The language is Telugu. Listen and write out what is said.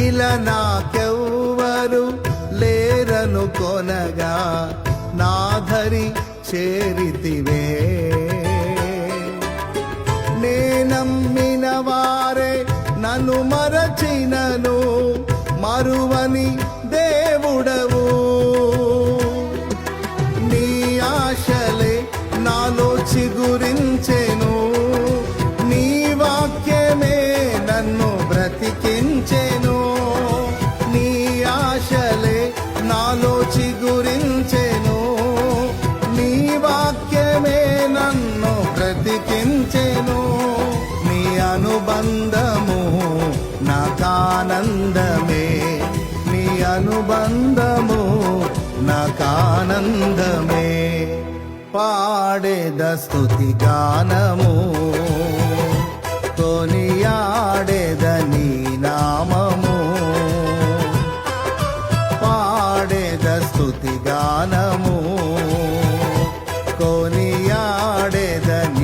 ఇలా నాకెవ్వరు లేరను కొనగా నాధరి చేరితివే. నేనమ్మిన వారే నన్ను మరచినను మరువని దేవుడవు. నీ ఆశలే నాలో చిగురించెను, నీ వాక్యమే నన్ను బ్రతికించెను. నీ ఆశలే నాలో చిగురించెను, నీ వాక్యమే నన్ను బ్రతికించెను. నీ అనుబంధము నాకానందమే, నీ అనుబంధము నాకానందమే. పాడేద స్తుతి గానము, కొనియాడేద నీ నామము. పాడేద స్తుతి గానము,